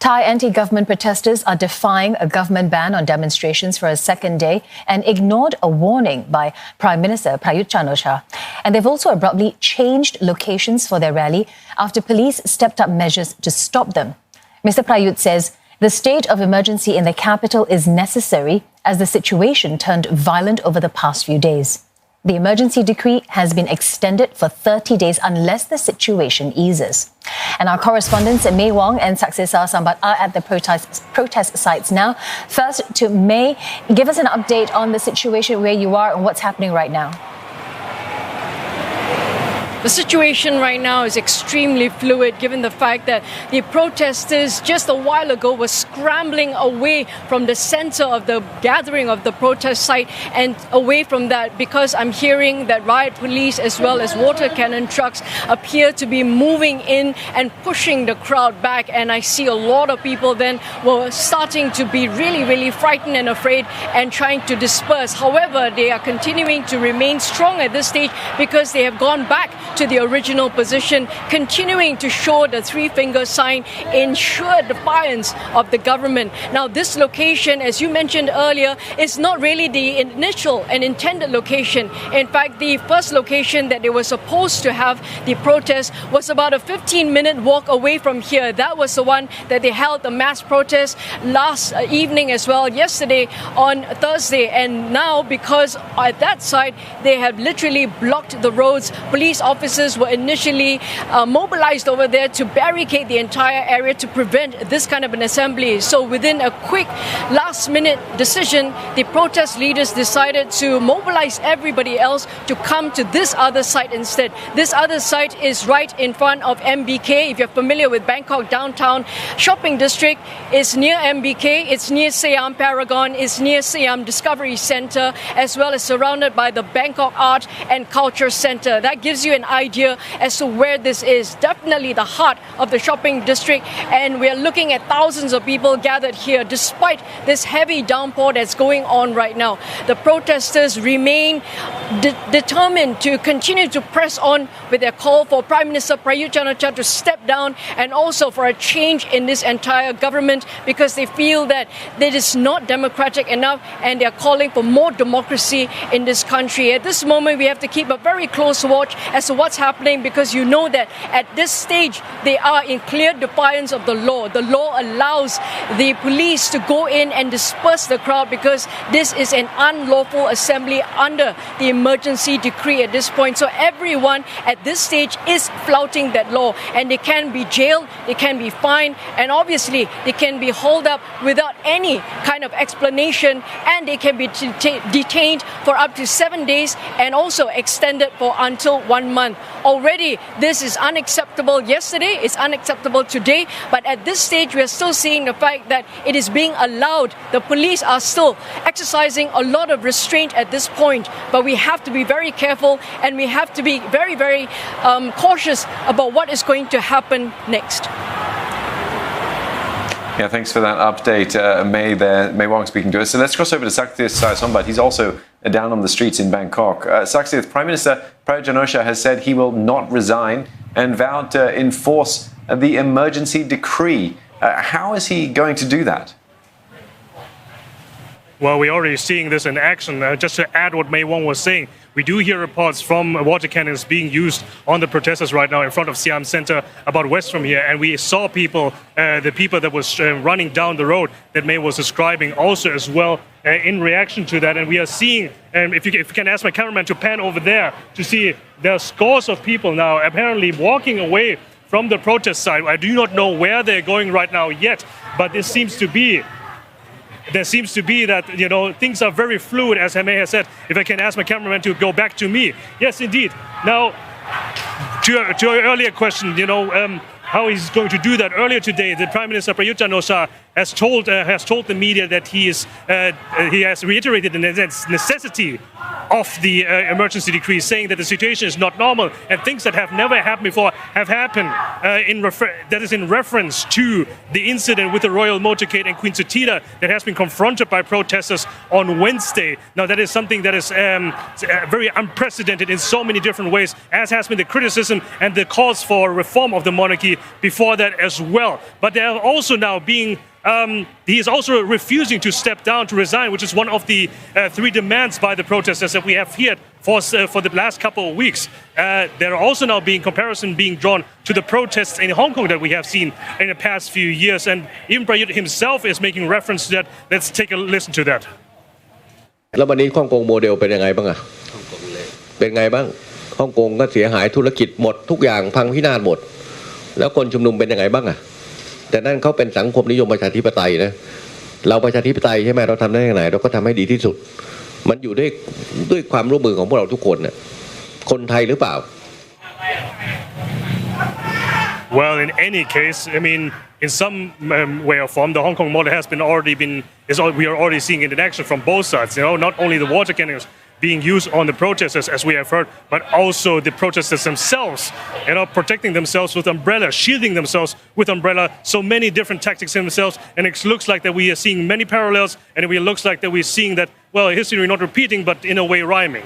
Thai anti-government protesters are defying a government ban on demonstrations for a second day and ignored a warning by Prime Minister Prayut Chan-o-cha. And they've also abruptly changed locations for their rally after police stepped up measures to stop them. Mr. Prayut says the state of emergency in the capital is necessary as the situation turned violent over the past few days. The emergency decree has been extended for 30 days unless the situation eases. And our correspondents May Wong and Saksesa Sambat are at the protest sites now. First to May, give us an update on the situation where you are and what's happening right now. The situation right now is extremely fluid given the fact that the protesters just a while ago were scrambling away from the center of the gathering of the protest site and away from that because I'm hearing that riot police as well as water cannon trucks appear to be moving in and pushing the crowd back, and I see a lot of people then were starting to be really frightened and afraid and trying to disperse. However, they are continuing to remain strong at this stage because they have gone back to the original position, continuing to show the three-finger sign in sure defiance of the government. Now, this location, as you mentioned earlier, is not really the initial and intended location. In fact, the first location that they were supposed to have the protest was about a 15-minute walk away from here. That was the one that they held the mass protest last evening as well, yesterday on Thursday. And now, because at that site, they have literally blocked the roads. Police officers were initially mobilized over there to barricade the entire area to prevent this kind of an assembly. So within a quick last-minute decision, the protest leaders decided to mobilize everybody else to come to this other site instead. This other site is right in front of MBK. If you're familiar with Bangkok downtown shopping district, it's near MBK, it's near Siam Paragon, it's near Siam Discovery Center, as well as surrounded by the Bangkok Art and Culture Center. That gives you an idea as to where this is. Definitely the heart of the shopping district, and we're looking at thousands of people gathered here despite this heavy downpour that's going on right now. The protesters remain determined to continue to press on with their call for Prime Minister Prayut Chan-o-cha to step down and also for a change in this entire government because they feel that it is not democratic enough and they're calling for more democracy in this country. At this moment, we have to keep a very close watch as to what's happening because you know that at this stage they are in clear defiance of the law. The law allows the police to go in and disperse the crowd because this is an unlawful assembly under the emergency decree at this point. So everyone at this stage is flouting that law, and they can be jailed, they can be fined, and obviously they can be hauled up without any kind of explanation, and they can be detained for up to 7 days and also extended for until 1 month. Already this is unacceptable yesterday, it's unacceptable today, but at this stage we are still seeing the fact that it is being allowed. The police are still exercising a lot of restraint at this point, but we have to be very careful and we have to be very cautious about what is going to happen next. Yeah, thanks for that update, May there. May Wong speaking to us. So let's cross over to Saksesa Sambat. He's also down on the streets in Bangkok. Saksesa, Prime Minister Prayut Chan-o-cha has said he will not resign and vowed to enforce the emergency decree. How is he going to do that? Well, we're already seeing this in action. Just to add what May Wong was saying, we do hear reports from water cannons being used on the protesters right now in front of Siam Center, about west from here. And we saw people, the people that was running down the road that May was describing also as well in reaction to that. And we are seeing, if you can ask my cameraman to pan over there to see, there are scores of people now apparently walking away from the protest site. I do not know where they're going right now yet, but there seems to be that, you know, things are very fluid, as May has said. If I can ask my cameraman to go back to me. Yes, indeed. Now, to your earlier question, you know, how he's going to do that. Earlier today, the Prime Minister Prayut Chan-o-cha has told the media that he has reiterated the necessity of the emergency decree, saying that the situation is not normal and things that have never happened before have happened. That is in reference to the incident with the Royal Motorcade and Queen Sutita that has been confronted by protesters on Wednesday. Now that is something that is very unprecedented in so many different ways, as has been the criticism and the calls for reform of the monarchy before that as well. But there are also now being he is also refusing to step down, to resign, which is one of the 3 demands by the protesters that we have heard for the last couple of weeks. There are also now comparison being drawn to the protests in Hong Kong that we have seen in the past few years. And even Prayut himself is making reference to that. Let's take a listen to that. แล้ววันนี้ฮ่องกงโมเดลเป็นยังไงบ้างอะเป็นไงบ้างฮ่องกงก็เสียหายธุรกิจหมดทุกอย่างพังพินาศหมดแล้วคนชุมนุมเป็นยังไงบ้างอะแต่นั่นเขาเป็นสังคมนิยมประชาธิปไตยนะเราประชาธิปไตยใช่ไหมเราทำได้อย่างไรเราก็ทำให้ดีที่สุดมันอยู่ด้วยความร่วมมือของพวกเราทุกคนน่ะคนไทยหรือเปล่า Well, in any case, I mean, in some way or form, the Hong Kong model we are already seeing it in action from both sides. Not only the water cannons being used on the protesters, as we have heard, but also the protesters themselves, protecting themselves with umbrella, shielding themselves with umbrella. So many different tactics in themselves, and it looks like that we are seeing many parallels, and it looks like that we're seeing that, well, history not repeating, but in a way rhyming.